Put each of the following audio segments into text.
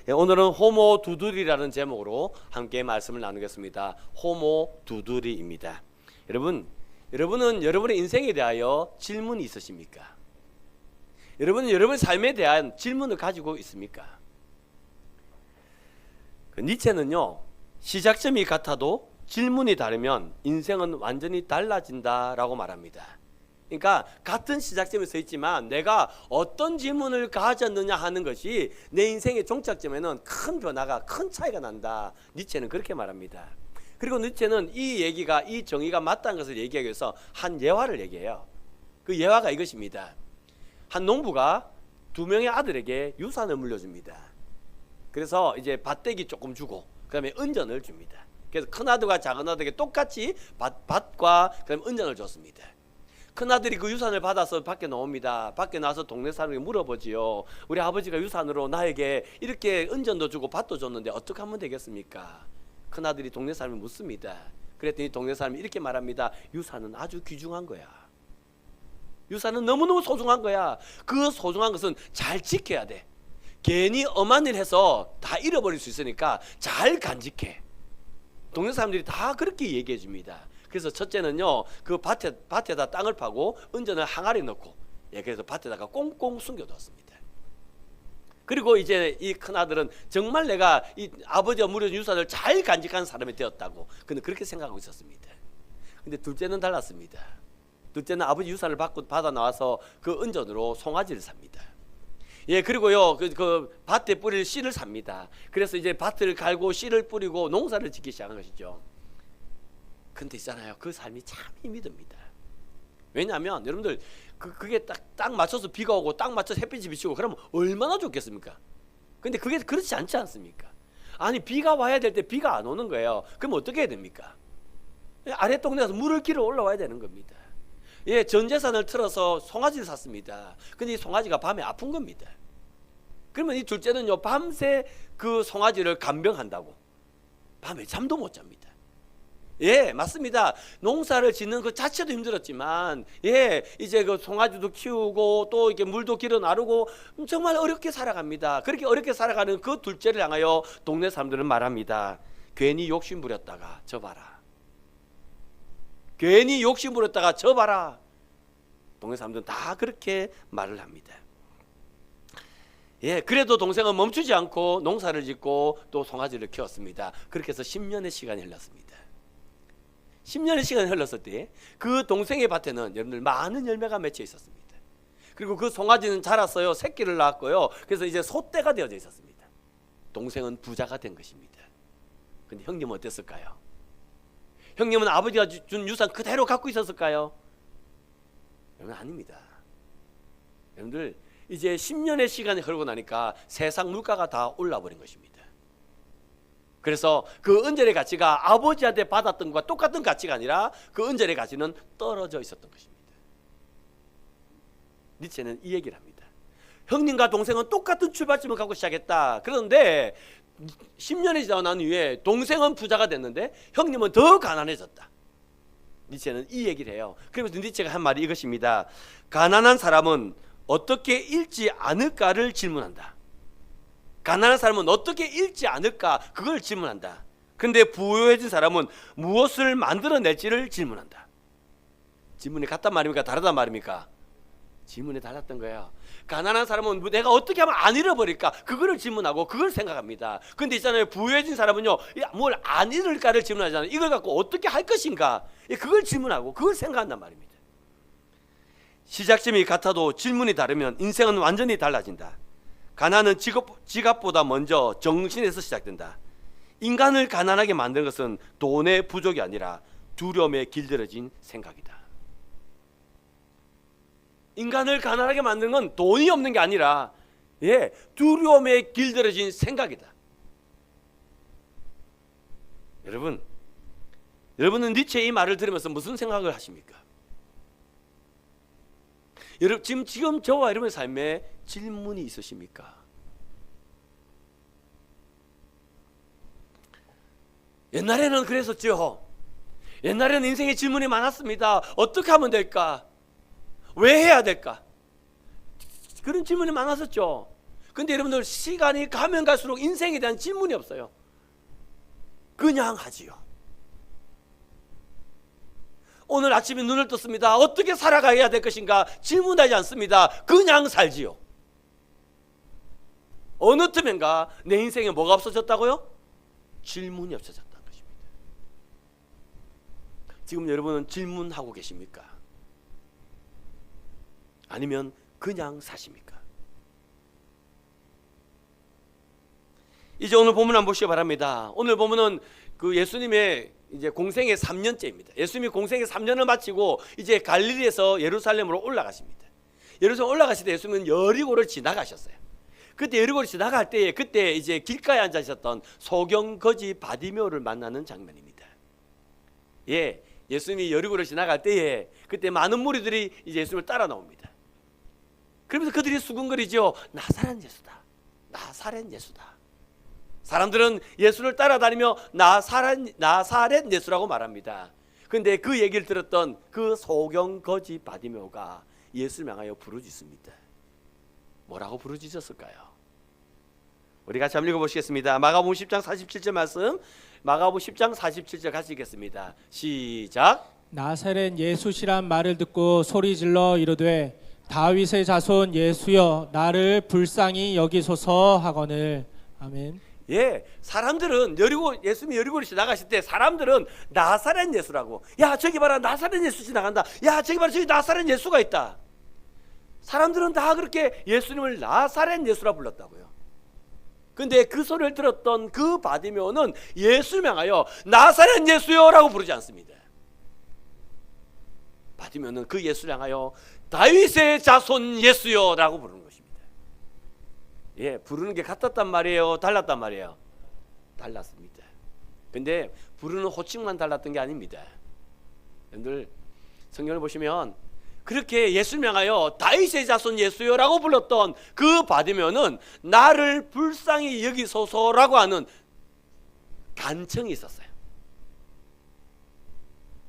오늘은 호모 두드리라는 제목으로 함께 말씀을 나누겠습니다. 호모 두드리입니다. 여러분은 여러분의 인생에 대하여 질문이 있으십니까? 여러분은 여러분의 삶에 대한 질문을 가지고 있습니까? 니체는요, 시작점이 같아도 질문이 다르면 인생은 완전히 달라진다라고 말합니다. 그러니까 같은 시작점에 서 있지만 내가 어떤 질문을 가졌느냐 하는 것이 내 인생의 종착점에는 큰 변화가, 큰 차이가 난다. 니체는 그렇게 말합니다. 그리고 니체는 이 정의가 맞다는 것을 얘기하기 위해서 한 예화를 얘기해요. 그 예화가 이것입니다. 한 농부가 두 명의 아들에게 유산을 물려줍니다. 그래서 이제 밭대기 조금 주고 그다음에 은전을 줍니다. 그래서 큰 아들과 작은 아들에게 똑같이 밭과 그다음에 은전을 줬습니다. 큰아들이 그 유산을 받아서 밖에 나옵니다. 밖에 나와서 동네 사람에게 물어보지요. 우리 아버지가 유산으로 나에게 이렇게 은전도 주고 밭도 줬는데 어떻게 하면 되겠습니까? 큰아들이 동네 사람을 묻습니다. 그랬더니 동네 사람이 이렇게 말합니다. 유산은 아주 귀중한 거야. 유산은 너무너무 소중한 거야. 그 소중한 것은 잘 지켜야 돼. 괜히 엄한 일 해서 다 잃어버릴 수 있으니까 잘 간직해. 동네 사람들이 다 그렇게 얘기해 줍니다. 그래서 첫째는요, 그 밭에다 땅을 파고 은전을 항아리에 넣고, 그래서 밭에다가 꽁꽁 숨겨뒀습니다. 그리고 이제 이 큰아들은 정말 내가 이 아버지가 물려준 유산을 잘 간직하는 사람이 되었다고 그는 그렇게 생각하고 있었습니다. 근데 둘째는 달랐습니다. 둘째는 아버지 유산을 받아 나와서 그 은전으로 송아지를 삽니다. 그리고요, 그 밭에 뿌릴 씨를 삽니다. 그래서 이제 밭을 갈고 씨를 뿌리고 농사를 짓기 시작한 것이죠. 근데 있잖아요, 그 삶이 참 힘이 듭니다. 왜냐하면 여러분들 그게 딱 맞춰서 비가 오고 딱 맞춰서 햇빛이 비치고 그러면 얼마나 좋겠습니까? 근데 그게 그렇지 않지 않습니까? 아니, 비가 와야 될 때 비가 안 오는 거예요. 그럼 어떻게 해야 됩니까? 아래 동네에서 물을 길어 올라와야 되는 겁니다. 전 재산을 틀어서 송아지를 샀습니다. 근데 이 송아지가 밤에 아픈 겁니다. 그러면 이 둘째는요, 밤새 그 송아지를 간병한다고 밤에 잠도 못 잡니다. 맞습니다. 농사를 짓는 그 자체도 힘들었지만, 이제 그 송아지도 키우고 또 이렇게 물도 길어 나르고 정말 어렵게 살아갑니다. 그렇게 어렵게 살아가는 그 둘째를 향하여 동네 사람들은 말합니다. 괜히 욕심 부렸다가 져봐라. 괜히 욕심 부렸다가 져봐라. 동네 사람들은 다 그렇게 말을 합니다. 그래도 동생은 멈추지 않고 농사를 짓고 또 송아지를 키웠습니다. 그렇게 해서 10년의 시간이 흘렀습니다. 10년의 시간이 흘렀을 때 그 동생의 밭에는 여러분들 많은 열매가 맺혀 있었습니다. 그리고 그 송아지는 자랐어요. 새끼를 낳았고요. 그래서 이제 소떼가 되어져 있었습니다. 동생은 부자가 된 것입니다. 근데 형님은 어땠을까요? 형님은 아버지가 준 유산 그대로 갖고 있었을까요? 여러분, 아닙니다. 여러분들, 이제 10년의 시간이 흐르고 나니까 세상 물가가 다 올라버린 것입니다. 그래서 그 은전의 가치가 아버지한테 받았던 것과 똑같은 가치가 아니라 그 은전의 가치는 떨어져 있었던 것입니다. 니체는 이 얘기를 합니다. 형님과 동생은 똑같은 출발점을 갖고 시작했다. 그런데 10년이 지나고 난 이후에 동생은 부자가 됐는데 형님은 더 가난해졌다. 니체는 이 얘기를 해요. 그러면서 니체가 한 말이 이것입니다. 가난한 사람은 어떻게 잃지 않을까를 질문한다. 가난한 사람은 어떻게 잃지 않을까, 그걸 질문한다. 근데 부유해진 사람은 무엇을 만들어낼지를 질문한다. 질문이 같단 말입니까? 다르단 말입니까? 질문이 달랐던 거예요. 가난한 사람은 내가 어떻게 하면 안 잃어버릴까, 그거를 질문하고 그걸 생각합니다. 근데 있잖아요, 부유해진 사람은요, 뭘 안 잃을까를 질문하잖아요. 이걸 갖고 어떻게 할 것인가, 그걸 질문하고 그걸 생각한단 말입니다. 시작점이 같아도 질문이 다르면 인생은 완전히 달라진다. 가난은 지갑보다 먼저 정신에서 시작된다. 인간을 가난하게 만든 것은 돈의 부족이 아니라 두려움에 길들여진 생각이다. 인간을 가난하게 만든 건 돈이 없는 게 아니라 두려움에 길들여진 생각이다. 여러분은 니체의 이 말을 들으면서 무슨 생각을 하십니까? 지금 저와 여러분의 삶에 질문이 있으십니까? 옛날에는 그랬었죠. 옛날에는 인생에 질문이 많았습니다. 어떻게 하면 될까? 왜 해야 될까? 그런 질문이 많았었죠. 근데 여러분들 시간이 가면 갈수록 인생에 대한 질문이 없어요. 그냥 하지요. 오늘 아침에 눈을 떴습니다. 어떻게 살아가야 될 것인가 질문하지 않습니다. 그냥 살지요. 어느 틈엔가 내 인생에 뭐가 없어졌다고요? 질문이 없어졌다는 것입니다. 지금 여러분은 질문하고 계십니까? 아니면 그냥 사십니까? 이제 오늘 본문 한번 보시기 바랍니다. 오늘 보면은 그 예수님의 이제 공생의 3년째입니다. 예수님이 공생의 3년을 마치고 이제 갈릴리에서 예루살렘으로 올라가십니다. 예루살렘 올라가실 때 예수님은 여리고를 지나가셨어요. 그때 여리고를 지나갈 때에 그때 이제 길가에 앉아 있었던 소경거지 바디메오를 만나는 장면입니다. 예, 예수님이 여리고를 지나갈 때에 그때 많은 무리들이 이제 예수님을 따라 나옵니다. 그러면서 그들이 수군거리죠. 나사렛 예수다. 나사렛 예수다. 사람들은 예수를 따라다니며 나사렛 예수라고 말합니다. 그런데 그 얘기를 들었던 그 소경거지 바디메오가 예수를 향하여 부르짖습니다. 뭐라고 부르짖었을까요? 우리 같이 한번 읽어보시겠습니다. 마가복음 10장 47절 말씀, 마가복음 10장 47절 같이 읽겠습니다. 시작. 나사렛 예수시란 말을 듣고 소리질러 이르되 다윗의 자손 예수여 나를 불쌍히 여기소서 하거늘. 아멘. 예, 사람들은 예수님이 여리고를 지나가실 때 사람들은 나사렛 예수라고, 야 저기 봐라 나사렛 예수 지나간다, 야 저기 봐라 저기 나사렛 예수가 있다. 사람들은 다 그렇게 예수님을 나사렛 예수라 불렀다고요. 근데 그 소리를 들었던 그 바디메오는 예수를 향하여 나사렛 예수요라고 부르지 않습니다. 바디메오는 그 예수를 향하여 다윗의 자손 예수요라고 부르는 것입니다. 예, 부르는 게 같았단 말이에요? 달랐단 말이에요? 달랐습니다. 근데 부르는 호칭만 달랐던 게 아닙니다. 여러분들 성경을 보시면 그렇게 예수를 향하여 다윗의 자손 예수여라고 불렀던 그 바디메오는 나를 불쌍히 여기소서라고 하는 간청이 있었어요.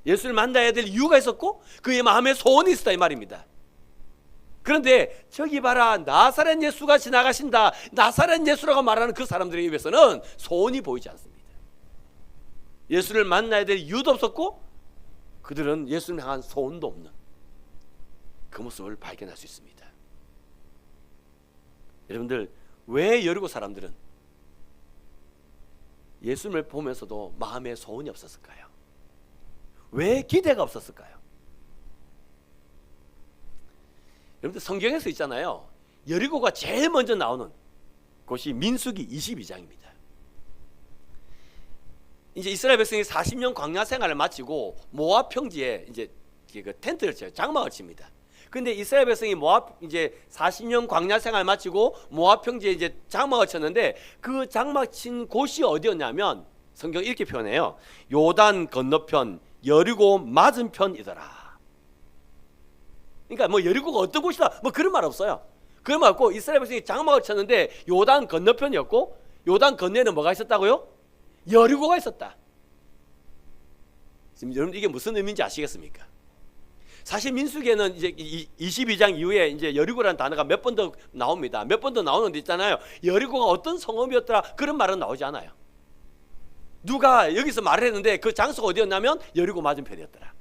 예수를 만나야 될 이유가 있었고 그의 마음에 소원이 있었다 이 말입니다. 그런데 저기 봐라 나사렛 예수가 지나가신다, 나사렛 예수라고 말하는 그 사람들에 의해서는 소원이 보이지 않습니다. 예수를 만나야 될 이유도 없었고 그들은 예수를 향한 소원도 없는 그 모습을 발견할 수 있습니다. 여러분들 왜 여리고 사람들은 예수님을 보면서도 마음에 소원이 없었을까요? 왜 기대가 없었을까요? 여러분들 성경에서 있잖아요. 여리고가 제일 먼저 나오는 곳이 민수기 22장입니다. 이제 이스라엘 백성이 40년 광야 생활을 마치고 모압 평지에 이제 그 텐트를 쳐요. 장막을 칩니다. 근데 이스라엘 백성이 모압 이제 40년 광야 생활을 마치고 모압 평지에 이제 장막을 쳤는데 그 장막 친 곳이 어디였냐면 성경 이렇게 표현해요. 요단 건너편 여리고 맞은편이더라. 그러니까 뭐 여리고가 어떤 곳이다 뭐 그런 말 없어요. 그런 말 없고 이스라엘 백성이 장막을 쳤는데 요단 건너편이었고 요단 건너에는 뭐가 있었다고요? 여리고가 있었다. 지금 여러분 이게 무슨 의미인지 아시겠습니까? 사실 민수기에는 이제 22장 이후에 이제 여리고라는 단어가 몇 번 더 나옵니다. 몇 번 더 나오는 데 있잖아요. 여리고가 어떤 성읍이었더라 그런 말은 나오지 않아요. 누가 여기서 말을 했는데 그 장소가 어디였냐면 여리고 맞은편이었더라.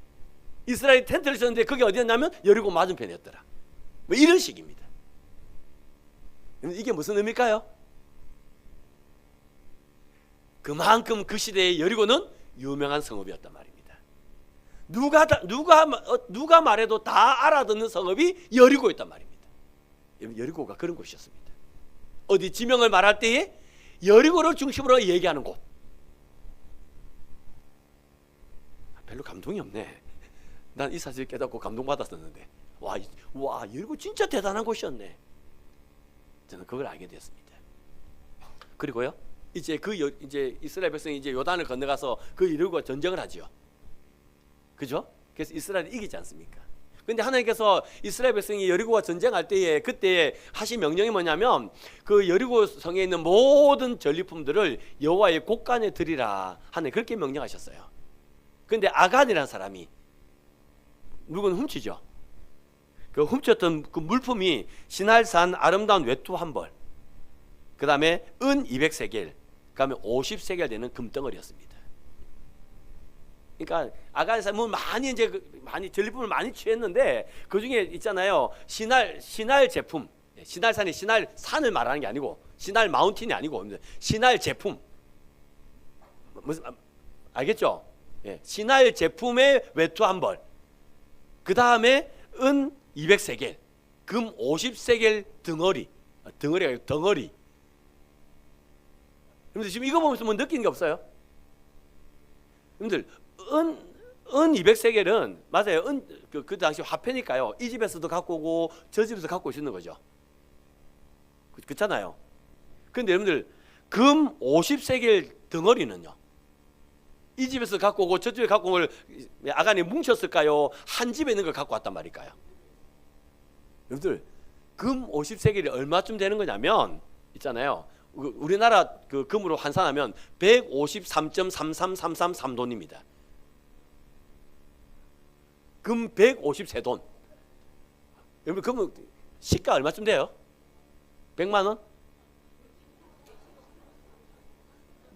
이스라엘 텐트를 쳤는데 그게 어디였냐면 여리고 맞은편이었더라. 뭐 이런 식입니다. 이게 무슨 의미일까요? 그만큼 그 시대의 여리고는 유명한 성읍이었단 말입니다. 누가 말해도 다 알아듣는 성읍이 여리고였단 말입니다. 여리고가 그런 곳이었습니다. 어디 지명을 말할 때에 여리고를 중심으로 얘기하는 곳. 별로 감동이 없네. 난 이 사실을 깨닫고 감동받았었는데 와 여리고 진짜 대단한 곳이었네. 저는 그걸 알게 되었습니다. 그리고요 이제 이제 이스라엘 백성이 이제 요단을 건너가서 그 여리고와 전쟁을 하지요. 그죠? 그래서 이스라엘이 이기지 않습니까? 근데 하나님께서 이스라엘 백성이 여리고와 전쟁할 때에 그때 하신 명령이 뭐냐면 그 여리고 성에 있는 모든 전리품들을 여호와의 곳간에 드리라 하는 그렇게 명령하셨어요. 근데 아간이라는 사람이 물건을 훔치죠. 그 훔쳤던 그 물품이 시날산 아름다운 외투 한 벌, 그 다음에 은 200세겔, 그 다음에 50세겔 되는 금덩어리였습니다. 그러니까 아가니아서 뭐 많이 이제 많이 전리품을 많이 취했는데 그 중에 있잖아요. 신할 제품, 신할산이 신할산을 말하는 게 아니고 신할 마운틴이 아니고 신할 제품, 무슨 알겠죠? 예, 신할 제품의 외투 한 벌, 그 다음에 은 200세겔, 금 50세겔 덩어리가 아니고 덩어리. 여러분들 지금 이거 보면서 뭐 느끼는 게 없어요? 여러분들 은 200세겔은 맞아요. 그 당시 화폐니까요. 이 집에서도 갖고 오고 저 집에서 갖고 올 수 있는 거죠. 그렇잖아요. 그런데 여러분들 금 50세겔 덩어리는요. 이 집에서 갖고 오고 저 집에 갖고 온 걸 아간이 뭉쳤을까요? 한 집에 있는 걸 갖고 왔단 말일까요? 여러분들 금 50세겔이 얼마쯤 되는 거냐면 있잖아요. 우리나라 그 금으로 환산하면 153.33333돈입니다. 금 153돈. 여러분 그러면 시가 얼마쯤 돼요? 100만 원?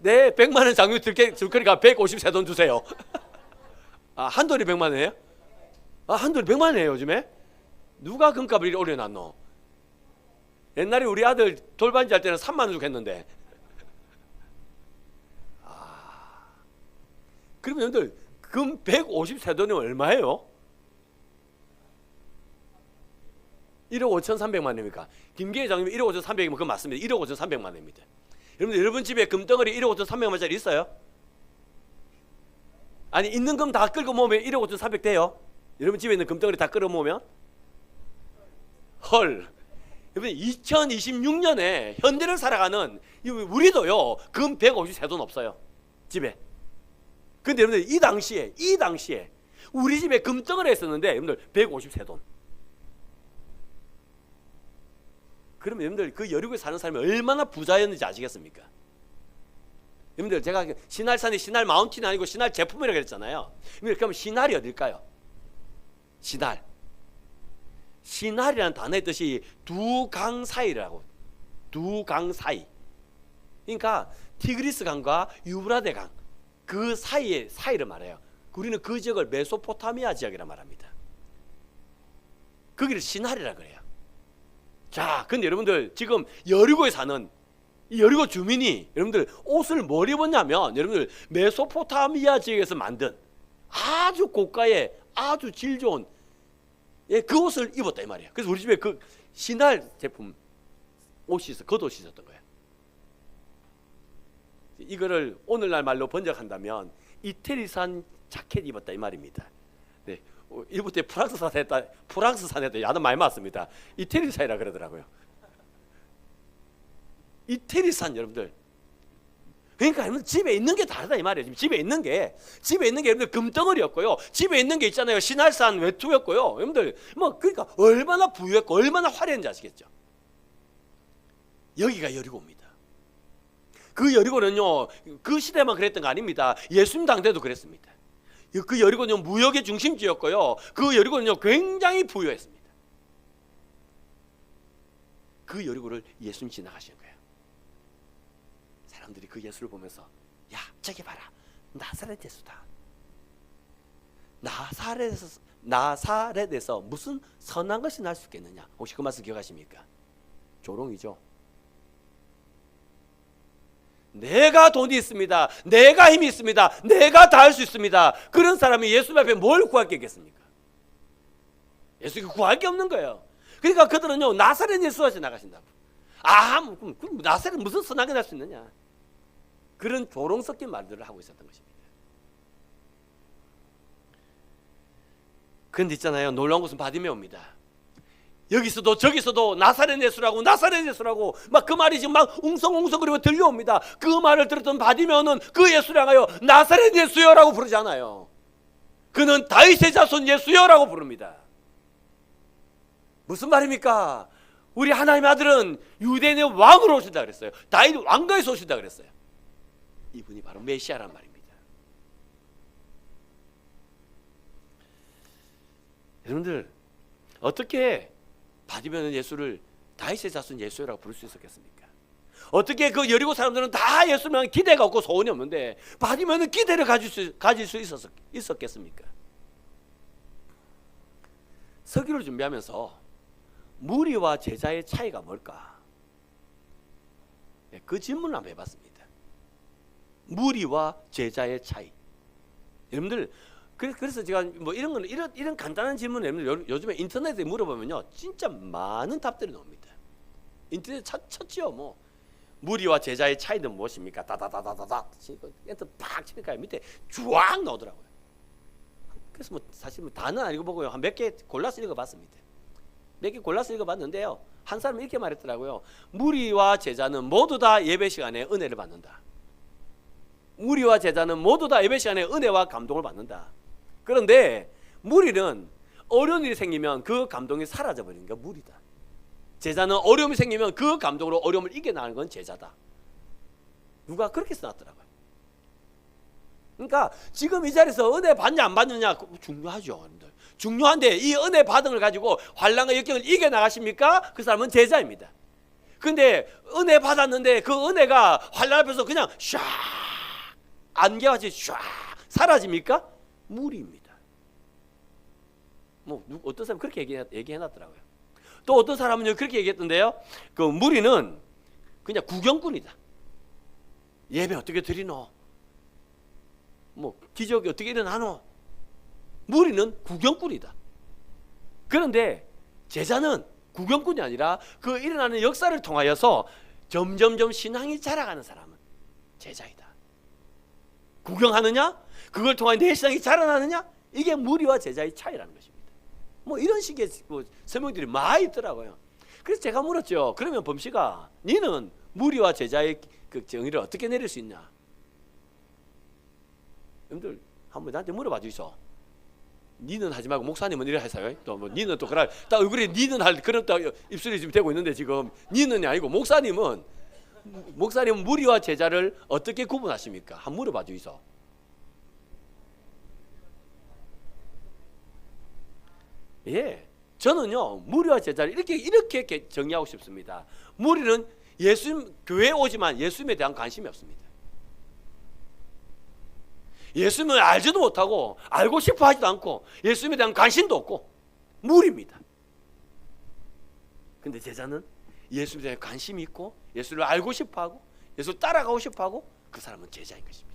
네, 100만 원 장류 줄 거니까 153돈 주세요. 아, 한 돌이 100만 원이에요? 아, 한 돌이 100만 원이에요, 요즘에? 누가 금값을 이렇게 올려놨노? 옛날에 우리 아들 돌반지 할 때는 3만 원 주고 했는데. 아, 그러면 여러분들 금 153돈이면 얼마예요? 1억 5,300만 원입니까? 김계희 장님이 1억 5,300이면 그건 맞습니다. 1억 5,300만 원입니다. 여러분 집에 금덩어리 1억 5,300만 원짜리 있어요? 아니 있는 금 다 끌고 모으면 1억 5,400 돼요? 여러분 집에 있는 금덩어리 다 끌어 모으면? 헐. 여러분 2026년에 현대를 살아가는 우리도요 금 153돈 없어요 집에. 근데 여러분들 이 당시에 우리 집에 금덩어리가 있었는데 여러분들 153돈. 그러면 여러분들 그 여리고에 사는 사람이 얼마나 부자였는지 아시겠습니까? 여러분들 제가 신할산이 신할 마운틴이 아니고 신할 제품이라고 했잖아요. 그럼 신할이 어딜까요? 신할이라는 단어의 뜻이 두 강 사이라고. 두 강 사이. 그러니까 티그리스 강과 유브라데 강 그 사이를 말해요. 우리는 그 지역을 메소포타미아 지역이라 말합니다. 거기를 신할이라 그래요. 자, 근데 여러분들 지금 여리고에 사는 이 여리고 주민이 여러분들 옷을 뭘 입었냐면 여러분들 메소포타미아 지역에서 만든 아주 고가의 아주 질 좋은 그 옷을 입었다 이 말이에요. 그래서 우리 집에 그 신할 제품 옷이 있어, 겉옷이 있었던 거예요. 이거를 오늘날 말로 번역한다면 이태리산 자켓 입었다 이 말입니다. 네, 일부 때 프랑스산 했다 야는 많이 맞습니다. 이태리산이라 그러더라고요. 이태리산 여러분들. 그러니까 여러분 집에 있는 게 다르다 이 말이에요. 지금 집에 있는 게 여러분들 금덩어리였고요. 집에 있는 게 있잖아요. 신할산 외투였고요. 여러분들 뭐 그러니까 얼마나 부유했고 얼마나 화려한지 아시겠죠? 여기가 여리고입니다. 그 여리고는요 그 시대만 그랬던 거 아닙니다. 예수님 당대도 그랬습니다. 그 여리고는 무역의 중심지였고요. 그 여리고는요 굉장히 부유했습니다. 그 여리고를 예수님 지나가신 거예요. 사람들이 그 예수를 보면서 야 저기 봐라 나사렛 예수다. 나사렛에서 무슨 선한 것이 날 수 있겠느냐. 혹시 그 말씀 기억하십니까? 조롱이죠. 내가 돈이 있습니다. 내가 힘이 있습니다. 내가 다 할 수 있습니다. 그런 사람이 예수님 앞에 뭘 구할 게 있겠습니까? 예수님이 구할 게 없는 거예요. 그러니까 그들은요 나사렛 예수가 지나가신다고. 그럼 나사렛 무슨 선하게 날 수 있느냐. 그런 조롱 섞인 말들을 하고 있었던 것입니다. 그런데 있잖아요 놀라운 것은 바디메오입니다. 여기서도 저기서도 나사렛 예수라고 막 그 말이 지금 막 웅성웅성거리고 들려옵니다. 그 말을 들었던 바디메오는 그 예수를 향하여 나사렛 예수여라고 부르지 않아요. 그는 다윗의 자손 예수여라고 부릅니다. 무슨 말입니까? 우리 하나님의 아들은 유대인의 왕으로 오신다 그랬어요. 다윗 왕가에서 오신다 그랬어요. 이분이 바로 메시아란 말입니다. 여러분들 어떻게 바디메오는 예수를 다윗의 자손 예수라고 부를 수 있었겠습니까? 어떻게 그 여리고 사람들은 다 예수님만 기대가 없고 소원이 없는데 바디메오는 기대를 가질 수 있었겠습니까? 설교를 준비하면서 무리와 제자의 차이가 뭘까? 그 질문을 한번 해봤습니다. 무리와 제자의 차이. 여러분들 그래서 제가 뭐 이런 거는 이런 간단한 질문을 여러분들 요즘에 인터넷에 물어보면요 진짜 많은 답들이 나옵니다. 인터넷 쳤지요. 뭐 무리와 제자의 차이는 무엇입니까? 다다다다다다 엔터 팍 치니까 밑에 쫙 나오더라고요. 그래서 뭐 사실 뭐 다는 안 읽어보고요 한 몇 개 골라서 읽어봤습니다. 몇 개 골라서 읽어봤는데요 한 사람이 이렇게 말했더라고요. 무리와 제자는 모두 다 예배 시간에 은혜를 받는다. 무리와 제자는 모두 다 예배 시간에 은혜와 감동을 받는다. 그런데 무리는 어려운 일이 생기면 그 감동이 사라져버리는 게 무리다. 제자는 어려움이 생기면 그 감동으로 어려움을 이겨나가는 건 제자다. 누가 그렇게 써놨더라고요. 그러니까 지금 이 자리에서 은혜 받냐 안 받느냐 중요하죠. 여러분들. 중요한데 이 은혜 받은 걸 가지고 환난과 역경을 이겨나가십니까? 그 사람은 제자입니다. 근데 은혜 받았는데 그 은혜가 환난 앞에서 그냥 샥 안개같이 샥 사라집니까? 무리입니다. 뭐 어떤 사람 그렇게 얘기해놨더라고요. 또 어떤 사람은 그렇게 얘기했던데요. 그 무리는 그냥 구경꾼이다. 예배 어떻게 드리노? 뭐 기적이 어떻게 일어나노? 무리는 구경꾼이다. 그런데 제자는 구경꾼이 아니라 그 일어나는 역사를 통하여서 점점점 신앙이 자라가는 사람은 제자이다. 구경하느냐? 그걸 통해 내 신앙이 자라나느냐? 이게 무리와 제자의 차이라는 것입니다. 뭐 이런 식의 뭐 설명들이 많이 있더라고요. 그래서 제가 물었죠. 그러면 범씨가 니는 무리와 제자의 그 정의를 어떻게 내릴 수 있냐? 여러분들 한번 나한테 물어봐 주이소. 니는 하지 말고 목사님은 이래 하세요. 또 뭐 니는 또 그럴 딱 얼굴에 니는 할 그런 딱 입술이 지금 되고 있는데 지금 니는이 아니고 목사님은 무리와 제자를 어떻게 구분하십니까? 한번 물어봐 주이소. 예, 저는요 무리와 제자를 이렇게 정의하고 싶습니다. 무리는 예수님 교회에 오지만 예수님에 대한 관심이 없습니다. 예수님을 알지도 못하고 알고 싶어 하지도 않고 예수님에 대한 관심도 없고 무리입니다. 근데 제자는 예수님에 대한 관심이 있고 예수를 알고 싶어하고 예수를 따라가고 싶어하고 그 사람은 제자인 것입니다.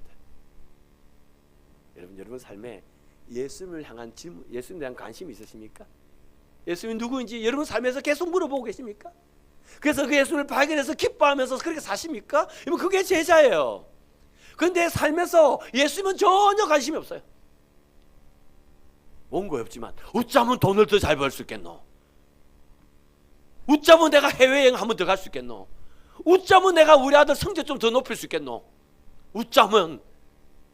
여러분 삶에 예수님을 향한 질문, 예수님에 대한 관심이 있으십니까? 예수님이 누구인지 여러분 삶에서 계속 물어보고 계십니까? 그래서 그 예수님을 발견해서 기뻐하면서 그렇게 사십니까? 그게 제자예요. 그런데 삶에서 예수님은 전혀 관심이 없어요. 원고 없지만 어쩌면 돈을 더 잘 벌 수 있겠노? 어쩌면 내가 해외여행 한 번 더 갈 수 있겠노? 어쩌면 내가 우리 아들 성적 좀 더 높일 수 있겠노? 어쩌면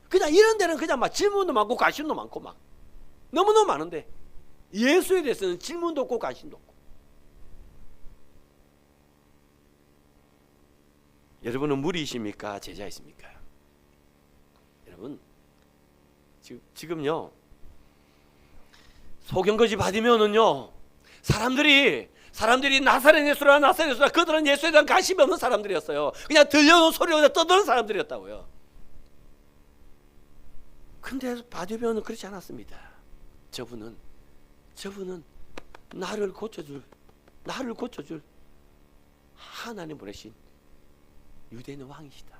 그냥 이런 데는 그냥 막 질문도 많고 관심도 많고 막 너무너무 많은데 예수에 대해서는 질문도 없고 관심도 없고. 여러분은 무리이십니까? 제자이십니까? 여러분 지금요 소경거지 받으면은요 사람들이 나사렛 예수라 그들은 예수에 대한 관심이 없는 사람들이었어요. 그냥 들려오는 소리로 떠드는 사람들이었다고요. 근데 바디메오는 그렇지 않았습니다. 저분은 나를 고쳐줄 하나님 보내신 유대인의 왕이시다.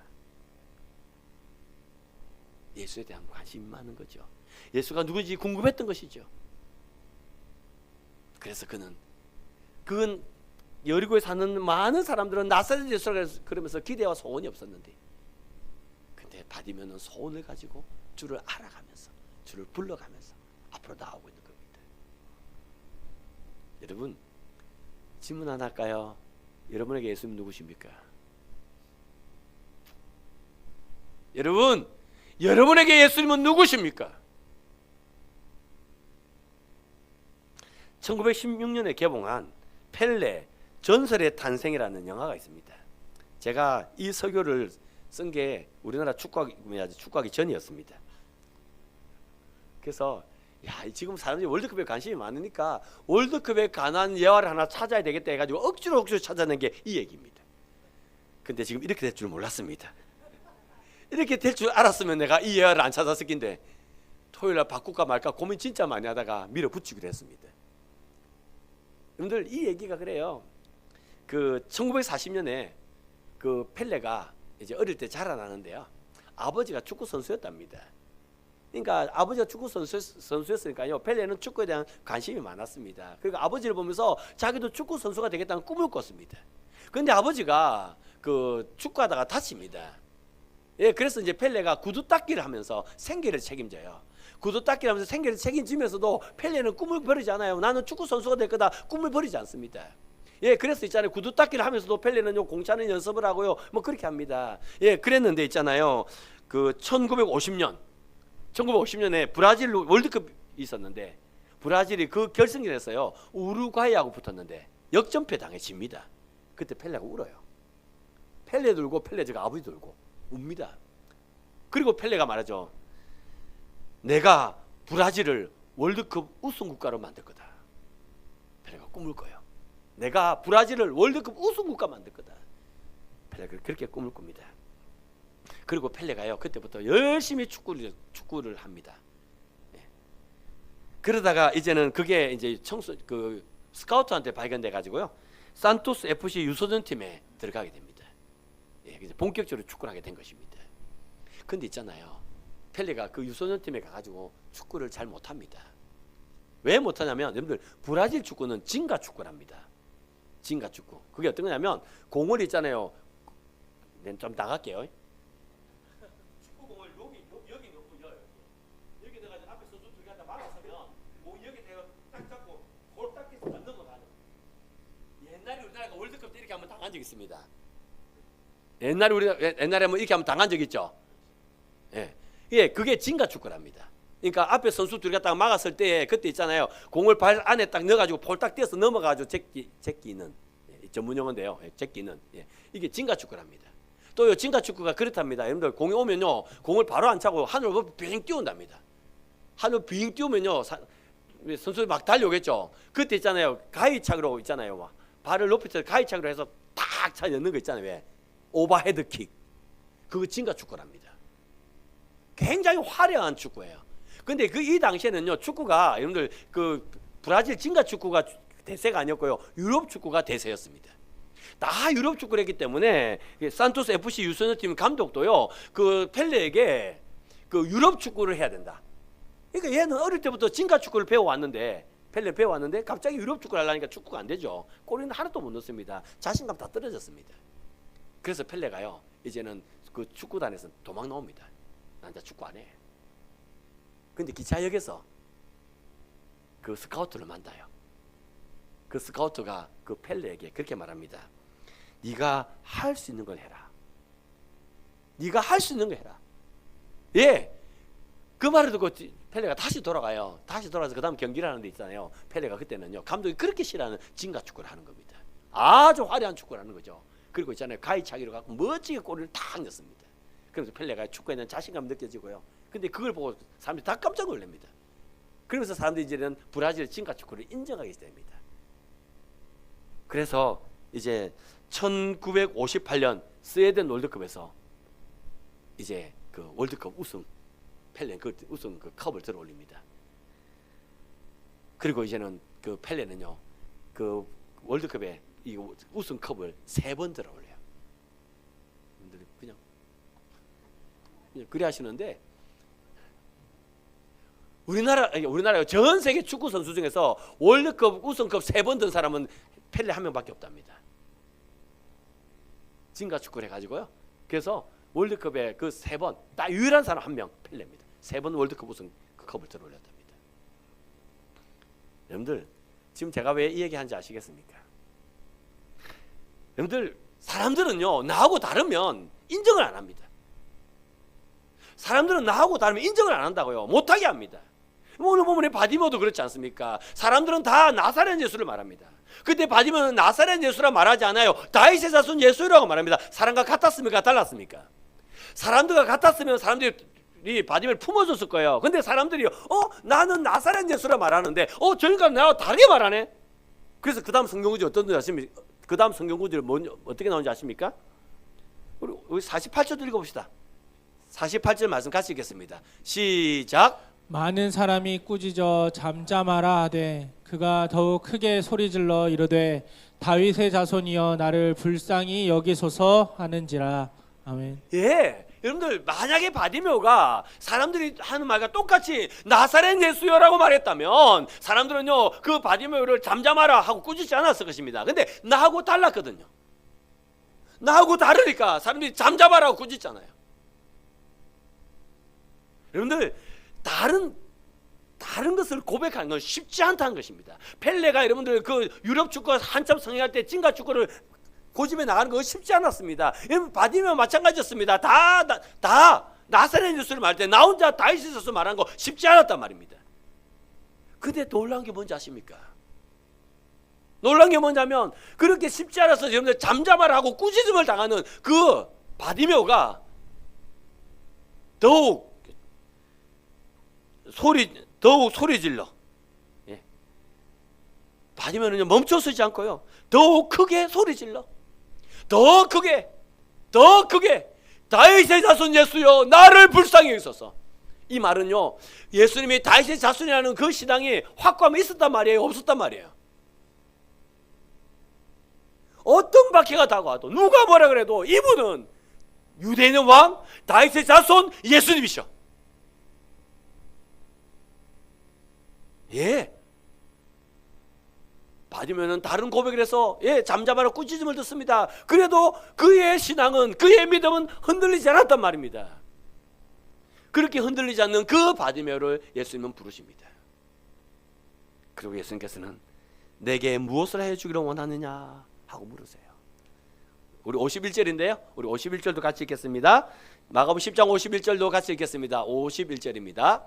예수에 대한 관심이 많은 거죠. 예수가 누구인지 궁금했던 것이죠. 그래서 그건 여리고에 사는 많은 사람들은 나사렛 예수라 그러면서 기대와 소원이 없었는데, 근데 바디메오는 소원을 가지고 주를 알아가면서 주를 불러가면서 앞으로 나오고 있는 겁니다. 여러분 질문 하나 할까요? 여러분에게 예수님 누구십니까? 여러분에게 예수님은 누구십니까? 1916년에 개봉한 펠레 전설의 탄생이라는 영화가 있습니다. 제가 이 설교를 쓴 게 우리나라 축구하기 전이었습니다. 그래서 지금 사람들이 월드컵에 관심이 많으니까 월드컵에 관한 예화를 하나 찾아야 되겠다 해가지고 억지로 찾아낸 게 이 얘기입니다. 근데 지금 이렇게 될 줄 몰랐습니다. 이렇게 될 줄 알았으면 내가 이 예화를 안 찾았을 텐데 토요일날 바꿀까 말까 고민 진짜 많이 하다가 밀어붙이기로 했습니다. 여러분들 이 얘기가 그래요. 그 1940년에 그 펠레가 이제 어릴 때 자라나는데요. 아버지가 축구 선수였답니다. 그러니까 아버지가 축구 선수였으니까요. 펠레는 축구에 대한 관심이 많았습니다. 그러니까 아버지를 보면서 자기도 축구 선수가 되겠다는 꿈을 꿨습니다. 그런데 아버지가 그 축구하다가 다칩니다. 예, 그래서 이제 펠레가 구두 닦기를 하면서 생계를 책임져요. 구두 닦기를 하면서 생계를 책임지면서도 펠레는 꿈을 버리지 않아요. 나는 축구 선수가 될 거다. 꿈을 버리지 않습니다. 예, 그래서 있잖아요. 구두 닦기를 하면서도 펠레는요 공차는 연습을 하고요. 뭐 그렇게 합니다. 예, 그랬는데 있잖아요. 그 1950년에 브라질 월드컵이 있었는데 브라질이 그 결승을 했어요. 우루과이하고 붙었는데 역전패 당해 집니다. 그때 펠레가 울어요. 펠레 들고 펠레즈가 아버지 들고 웁니다. 그리고 펠레가 말하죠. 내가 브라질을 월드컵 우승 국가로 만들 거다. 펠레가 꿈을 꿔요. 내가 브라질을 월드컵 우승 국가 만들 거다. 펠레가 그렇게 꿈을 꿉니다. 그리고 펠레가요 그때부터 열심히 축구를 합니다. 예. 그러다가 이제는 그게 이제 그 스카우트한테 발견돼 가지고요 산토스 FC 유소년 팀에 들어가게 됩니다. 예, 이제 본격적으로 축구를 하게 된 것입니다. 근데 있잖아요. 펠레가 그 유소년 팀에 가가지고 축구를 잘 못합니다. 왜 못하냐면 여러분들 브라질 축구는 징가 축구랍니다. 징가 축구. 그게 어떤 거냐면 공을 있잖아요. 좀 나갈게요. 축구공을 여기 넣고 여기 넣어가지고 앞에 선수 두 개가 막아서면 공 여기 대고 딱 잡고 골 딱 해서 넘어가는. 옛날에 우리나라가 월드컵 때 이렇게 한번 당한 적 있습니다. 옛날에 뭐 이렇게 한번 당한 적 있죠. 예, 예, 그게 징가 축구랍니다. 그러니까 앞에 선수 둘이 갖다가 막았을 때 그때 있잖아요. 공을 발 안에 딱 넣어가지고 폴딱 떼서 넘어가지고 제끼는 전문 용어인데요. 제끼는 이게 징가 축구랍니다. 또요 징가 축구가 그렇답니다. 여러분들 공이 오면요 공을 바로 안 차고 하늘로 빙 띄운답니다. 하늘 빙 띄우면요 선수들이 막 달려오겠죠. 그때 있잖아요 가위착으로 있잖아요. 막 발을 높여서 가위착으로 해서 탁 차 넣는 거 있잖아요. 왜? 오버헤드킥. 그거 징가 축구랍니다. 굉장히 화려한 축구예요. 근데 이 당시에는요 축구가 여러분들 그 브라질 징가 축구가 대세가 아니었고요 유럽 축구가 대세였습니다. 다 유럽 축구를 했기 때문에 산토스 FC 유소년 팀 감독도요 그 펠레에게 그 유럽 축구를 해야 된다. 그러니까 얘는 어릴 때부터 징가 축구를 배워왔는데 펠레 배워왔는데 갑자기 유럽 축구를 하려니까 축구가 안 되죠. 골은 하나도 못 넣습니다. 자신감 다 떨어졌습니다. 그래서 펠레가요 이제는 그 축구단에서 도망 나옵니다. 나 이제 축구 안 해. 근데 기차역에서 그 스카우트를 만나요. 그 스카우트가 그 펠레에게 그렇게 말합니다. 네가 할 수 있는 걸 해라. 네가 할 수 있는 걸 해라. 예, 그 말을 듣고 펠레가 다시 돌아가요. 다시 돌아가서 그 다음 경기를 하는 데 있잖아요. 펠레가 그때는요 감독이 그렇게 싫어하는 징가 축구를 하는 겁니다. 아주 화려한 축구를 하는 거죠. 그리고 있잖아요 가위차기로 갖고 멋지게 골을 탁 넣습니다. 그래서 펠레가 축구에 대한 자신감 느껴지고요. 근데 그걸 보고 사람들이 다 깜짝 놀랍니다. 그러면서 사람들이 이제는 브라질 징가 축구를 인정하게 됩니다. 그래서 이제 1958년 스웨덴 월드컵에서 이제 그 월드컵 우승 펠레 그 우승 그 컵을 들어 올립니다. 그리고 이제는 그 펠레는요 그 월드컵에 이 우승 컵을 3번 들어 올려요. 그냥 그래 하시는데 우리나라 전 세계 축구 선수 중에서 월드컵 우승컵 3번 든 사람은 펠레 한 명밖에 없답니다. 징가 축구를 해가지고요. 그래서 월드컵에 그 3번 딱 유일한 사람 한 명 펠레입니다. 3번 월드컵 우승 그 컵을 들어 올렸답니다. 여러분들 지금 제가 왜 이 얘기하는지 아시겠습니까? 여러분들 사람들은요 나하고 다르면 인정을 안 합니다. 사람들은 나하고 다르면 인정을 안 한다고요. 못하게 합니다. 오늘 보면 바디모도 그렇지 않습니까? 사람들은 다 나사렛 예수를 말합니다. 그때 바디모는 나사렛 예수라 말하지 않아요. 다윗의 자손 예수라고 말합니다. 사람과 같았습니까? 달랐습니까? 사람들과 같았으면 사람들이 바디모를 품어줬을 거예요. 근데 사람들이 나는 나사렛 예수라 말하는데 저희가 나와 다르게 말하네. 그래서 그 다음 성경구절 어떤 줄 아십니까? 그 다음 성경구절 어떻게 나오는지 아십니까? 우리 48절도 읽어봅시다. 48절 말씀 같이 읽겠습니다. 시작. 많은 사람이 꾸짖어 잠잠하라 하되 그가 더욱 크게 소리질러 이르되 다윗의 자손이여 나를 불쌍히 여기소서 하는지라. 아멘. 예, 여러분들 만약에 바디메오가 사람들이 하는 말과 똑같이 나사렛 예수여라고 말했다면 사람들은요 그 바디메오를 잠잠하라 하고 꾸짖지 않았을 것입니다. 근데 나하고 달랐거든요. 나하고 다르니까 사람들이 잠잠하라고 꾸짖잖아요. 여러분들 다른 것을 고백하는 건 쉽지 않다는 것입니다. 펠레가 여러분들 그 유럽 축구 한참 성행할 때 찐가 축구를 고집에 나가는 거 쉽지 않았습니다. 여러분 바디메오 마찬가지였습니다. 다 나사렛 예수를 말할 때 나 혼자 다윗에 있어서 말하는 거 쉽지 않았단 말입니다. 근데 놀라운 게 뭔지 아십니까? 놀라운 게 뭐냐면 그렇게 쉽지 않아서 여러분들 잠잠하라 하고 꾸짖음을 당하는 그 바디메오가 더욱 소리 질러. 예. 바디메오는요 멈춰서지 않고요 더욱 크게 소리 질러. 더 크게 다윗의 자손 예수여 나를 불쌍히 여기소서. 이 말은요 예수님이 다윗의 자손이라는 그 신앙이 확고함이 있었단 말이에요, 없었단 말이에요? 어떤 박해가 다가와도 누가 뭐라 그래도 이분은 유대인의 왕 다윗의 자손 예수님이셔. 예. 바디메오는 다른 고백을 해서 잠잠하라 꾸짖음을 듣습니다. 그래도 그의 신앙은 그의 믿음은 흔들리지 않았단 말입니다. 그렇게 흔들리지 않는 그 바디메오를 예수님은 부르십니다. 그리고 예수님께서는 내게 무엇을 해주기를 원하느냐 하고 물으세요. 우리 51절인데요 우리 51절도 같이 읽겠습니다. 마가복음 10장 51절도 같이 읽겠습니다. 51절입니다.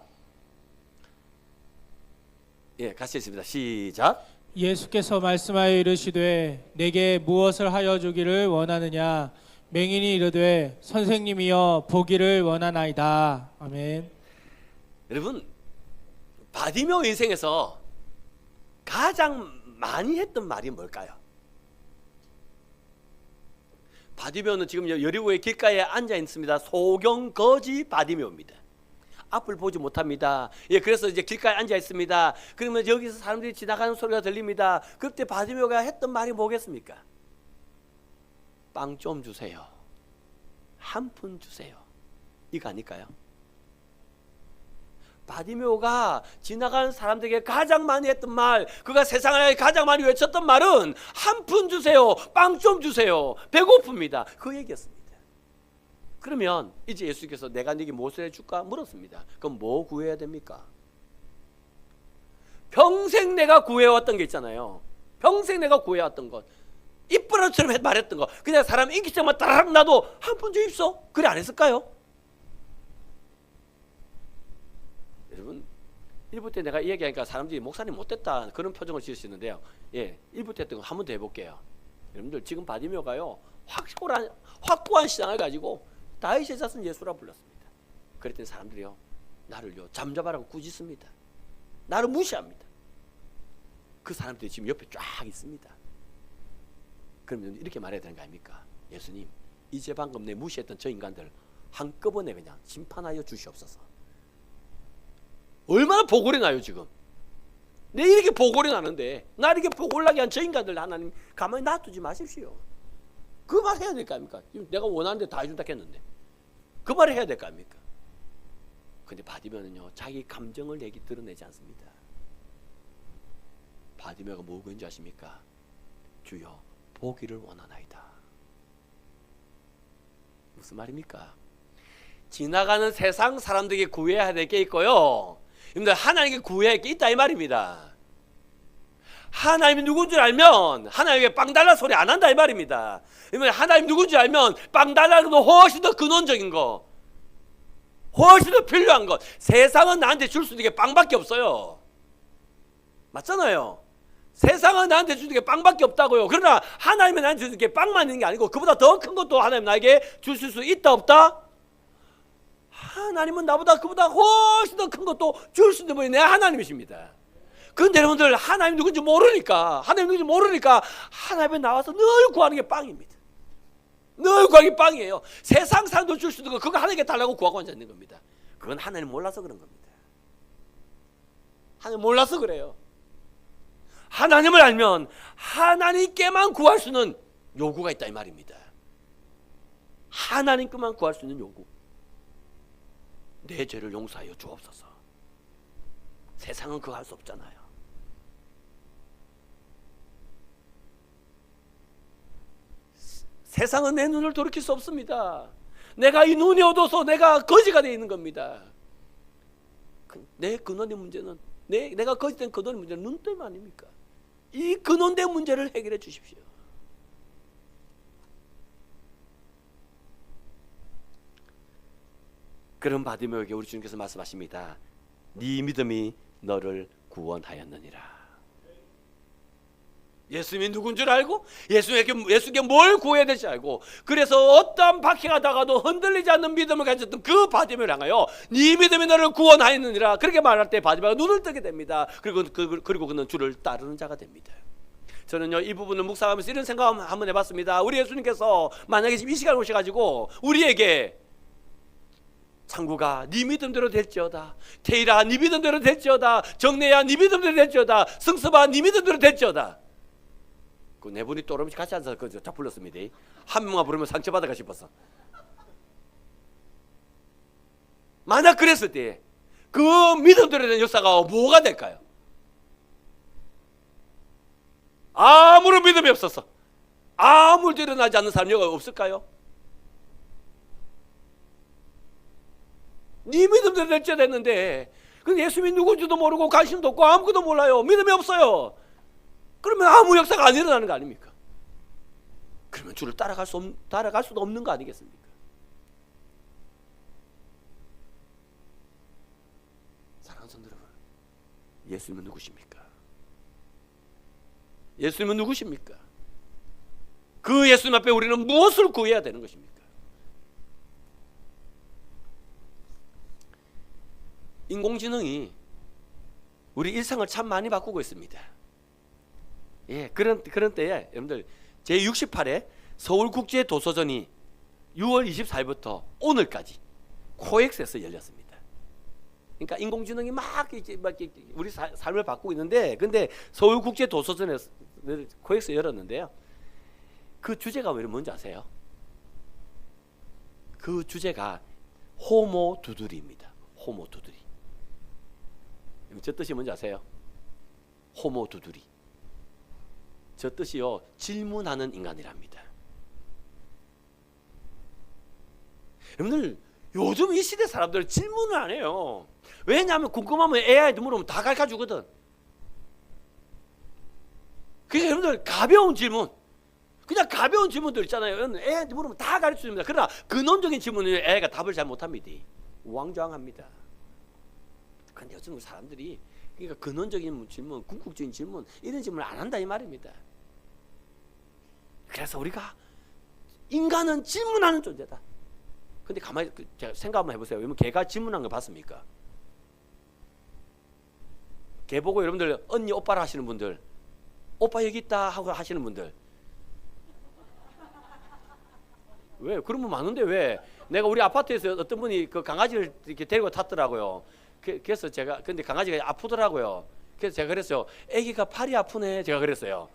예, 같이 읽습니다. 시작. 예수께서 말씀하여 이르시되 내게 무엇을 하여 주기를 원하느냐. 맹인이 이르되 선생님이여 보기를 원하나이다. 아멘. 여러분 바디메오 인생에서 가장 많이 했던 말이 뭘까요? 바디메오는 지금 여리고의 길가에 앉아 있습니다. 소경거지 바디메오입니다. 앞을 보지 못합니다. 예, 그래서 이제 길가에 앉아 있습니다. 그러면 여기서 사람들이 지나가는 소리가 들립니다. 그때 바디메오가 했던 말이 뭐겠습니까? 빵 좀 주세요. 한 푼 주세요. 이거 아닐까요? 바디메오가 지나가는 사람들에게 가장 많이 했던 말, 그가 세상에 가장 많이 외쳤던 말은 한 푼 주세요. 빵 좀 주세요. 배고픕니다. 그 얘기였습니다. 그러면 이제 예수께서 내가 네게 무엇을 해줄까 물었습니다. 그럼 뭐 구해야 됩니까? 평생 내가 구해왔던 게 있잖아요. 평생 내가 구해왔던 것, 이쁘라처럼 말했던 거, 그냥 사람 인기장만 따라락 나도 한 푼 주입소. 그래 안 했을까요? 여러분 1부 때 내가 이 얘기하니까 사람들이 목사님 못됐다 그런 표정을 지으시는데요. 예, 1부 때 했던 거 한 번 더 해볼게요. 여러분들 지금 바디메오가요 확고한 신앙을 가지고 다윗의 자손 예수라 불렀습니다. 그랬더니 사람들이요 나를요 잠잠하라고 꾸짖습니다. 나를 무시합니다. 그 사람들이 지금 옆에 쫙 있습니다. 그러면 이렇게 말해야 되는 거 아닙니까? 예수님 이제 방금 내 무시했던 저 인간들 한꺼번에 그냥 심판하여 주시옵소서. 얼마나 보골이 나요 지금. 내 이렇게 보골이 나는데 나 이렇게 보골나게 한 저 인간들 하나님 가만히 놔두지 마십시오. 그 말 해야 될 거 아닙니까? 내가 원하는데 다 해준다 했는데 그 말을 해야 될 거 아닙니까? 근데 바디메오는요 자기 감정을 드러내지 않습니다. 바디메오가 뭐고 있는지 아십니까? 주여 보기를 원하나이다. 무슨 말입니까? 지나가는 세상 사람들에게 구해야 될 게 있고요, 여러분들 하나님께 구해야 할 게 있다 이 말입니다. 하나님이 누군 줄 알면 하나님에게 빵 달라 소리 안 한다 이 말입니다. 하나님 누군 줄 알면 빵 달라는 것도 훨씬 더 근원적인 거, 훨씬 더 필요한 것. 세상은 나한테 줄 수 있는 게 빵밖에 없어요. 맞잖아요. 세상은 나한테 주는 게 빵밖에 없다고요. 그러나 하나님이 나한테 주는 게 빵만 있는 게 아니고 그보다 더 큰 것도 하나님 나에게 주실 수 있다 없다? 하나님은 나보다 그보다 훨씬 더 큰 것도 줄 수 있는 분이 내 하나님이십니다. 그런데 여러분들 하나님 누군지 모르니까 하나님 앞에 나와서 늘 구하는 게 빵입니다. 늘 구하기 빵이에요. 세상 사람도 줄 수도 없고 그거 하나님께 달라고 구하고 앉아있는 겁니다. 그건 하나님 몰라서 그런 겁니다. 하나님 몰라서 그래요. 하나님을 알면 하나님께만 구할 수 있는 요구가 있다 이 말입니다. 하나님께만 구할 수 있는 요구. 내 죄를 용서하여 주옵소서. 세상은 그거 할 수 없잖아요. 세상은 내 눈을 돌이킬 수 없습니다. 내가 이 눈이 어두워서 내가 거지가 되어 있는 겁니다. 내 근원의 문제는 내가 거짓된 근원의 문제는 눈 때문 아닙니까? 이 근원된 문제를 해결해 주십시오. 그런 바디메오에게 우리 주님께서 말씀하십니다. 네 믿음이 너를 구원하였느니라. 예수님이 누군 줄 알고 예수께 뭘 구해야 될지 알고 그래서 어떠한 박해가 다가도 흔들리지 않는 믿음을 가졌던 그 바디메오를 향하여 네 믿음이 너를 구원하였느니라 그렇게 말할 때 바디메오가 눈을 뜨게 됩니다. 그리고 그는 주를 따르는 자가 됩니다. 저는요 이 부분을 묵상하면서 이런 생각 한번 해봤습니다. 우리 예수님께서 만약에 지금 이 시간에 오셔가지고 우리에게 창구가 네 믿음대로 될지어다, 태일아 네 믿음대로 될지어다, 정래야 네 믿음대로 될지어다, 승습아 네 믿음대로 될지어다. 그 네 분이 또르면서 같이 앉아서 다 불렀습니다. 한 명만 부르면 상처받아가 싶어서. 만약 그랬을 때 그 믿음대로 된 역사가 뭐가 될까요? 아무런 믿음이 없어서 아무 일도 일어나지 않는 사람이 없을까요? 네 믿음대로 될지어다 했는데 근데 예수님이 누군지도 모르고 관심도 없고 아무것도 몰라요. 믿음이 없어요. 그러면 아무 역사가 안 일어나는 거 아닙니까? 그러면 주를 따라갈 수도 없는 거 아니겠습니까? 사랑하는 성도 여러분, 예수님은 누구십니까? 예수님은 누구십니까? 그 예수님 앞에 우리는 무엇을 구해야 되는 것입니까? 인공지능이 우리 일상을 참 많이 바꾸고 있습니다. 예, 그런 때에 여러분들 제68회 서울국제도서전이 6월 24일부터 오늘까지 코엑스에서 열렸습니다. 그러니까 인공지능이 막 우리 삶을 바꾸고 있는데, 근데 서울국제도서전에서 코엑스 열었는데요. 그 주제가 뭔지 아세요? 그 주제가 호모 두드리입니다. 호모 두드리. 저 뜻이 뭔지 아세요? 호모 두드리. 저 뜻이요 질문하는 인간이랍니다. 여러분들 요즘 이 시대 사람들 질문을 안 해요. 왜냐하면 궁금하면 AI한테 물으면 다 가르쳐주거든. 그래서 여러분들 가벼운 질문, 그냥 가벼운 질문들 있잖아요. AI한테 물으면 다 가르쳐줍니다. 그러나 근원적인 질문은 AI가 답을 잘 못합니다. 우왕좌왕합니다. 그런데 요즘 사람들이 그러니까 근원적인 질문, 궁극적인 질문 이런 질문을 안 한다 이 말입니다. 그래서 우리가 인간은 질문하는 존재다. 근데 가만히 제가 생각 한번 해보세요. 여러분 개가 질문한 거 봤습니까? 개 보고 여러분들 언니 오빠라 하시는 분들, 오빠 여기 있다 하고 하시는 분들, 왜 그런 분 많은데 왜? 내가 우리 아파트에서 어떤 분이 그 강아지를 이렇게 데리고 탔더라고요. 그래서 제가 근데 강아지가 아프더라고요. 그래서 제가 그랬어요. 애기가 팔이 아프네. 제가 그랬어요.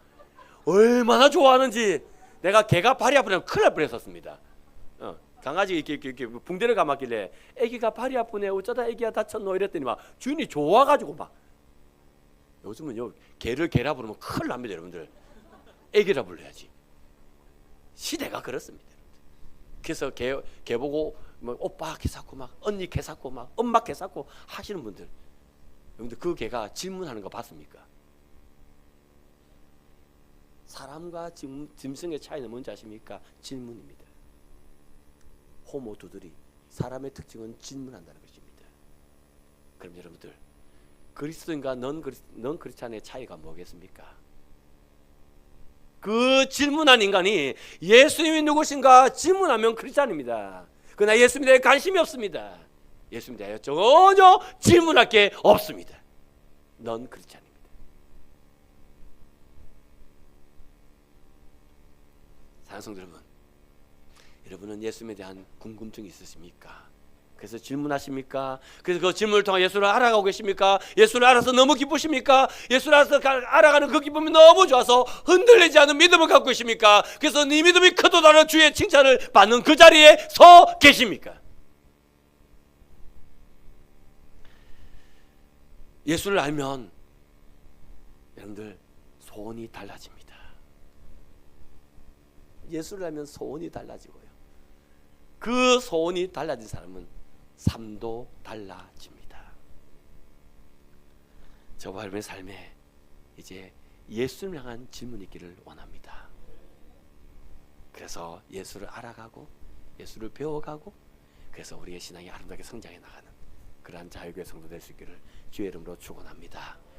얼마나 좋아하는지. 내가 개가 팔이 아프면 큰일 날 뻔했었습니다. 강아지 이렇게 붕대를 감았길래 애기가 팔이 아프네. 어쩌다 애기가 다쳤노 이랬더니 막 주인이 좋아가지고 막. 요즘은요 개를 개라 부르면 큰일 납니다 여러분들. 애기라 불러야지. 시대가 그렇습니다. 그래서 개 보고 뭐 오빠 개사고 막 언니 개사고 막 엄마 개사고 하시는 분들, 여러분들 그 개가 질문하는 거 봤습니까? 사람과 짐승의 차이는 뭔지 아십니까? 질문입니다. 호모 두드리, 사람의 특징은 질문한다는 것입니다. 그럼 여러분들 그리스도인과 넌 크리스찬의 차이가 뭐겠습니까? 그 질문한 인간이 예수님이 누구신가 질문하면 크리스찬입니다. 그러나 예수님에 대해 관심이 없습니다. 예수님에 대하여 전혀 질문할 게 없습니다. 넌 크리스찬입니다. 사랑하는 성도 여러분, 여러분은 예수님에 대한 궁금증이 있으십니까? 그래서 질문하십니까? 그래서 그 질문을 통해 예수를 알아가고 계십니까? 예수를 알아서 너무 기쁘십니까? 예수를 알아서 알아가는 그 기쁨이 너무 좋아서 흔들리지 않는 믿음을 갖고 계십니까? 그래서 네 믿음이 크도다는 주의 칭찬을 받는 그 자리에 서 계십니까? 예수를 알면 여러분들 소원이 달라집니다. 예수를 알면 소원이 달라지고요. 그 소원이 달라진 사람은 삶도 달라집니다. 저와 여러분의 삶에 이제 예수를 향한 질문이 있기를 원합니다. 그래서 예수를 알아가고 예수를 배워가고 그래서 우리의 신앙이 아름답게 성장해 나가는 그러한 자유교회 성도 될 수 있기를 주의 이름으로 축원합니다.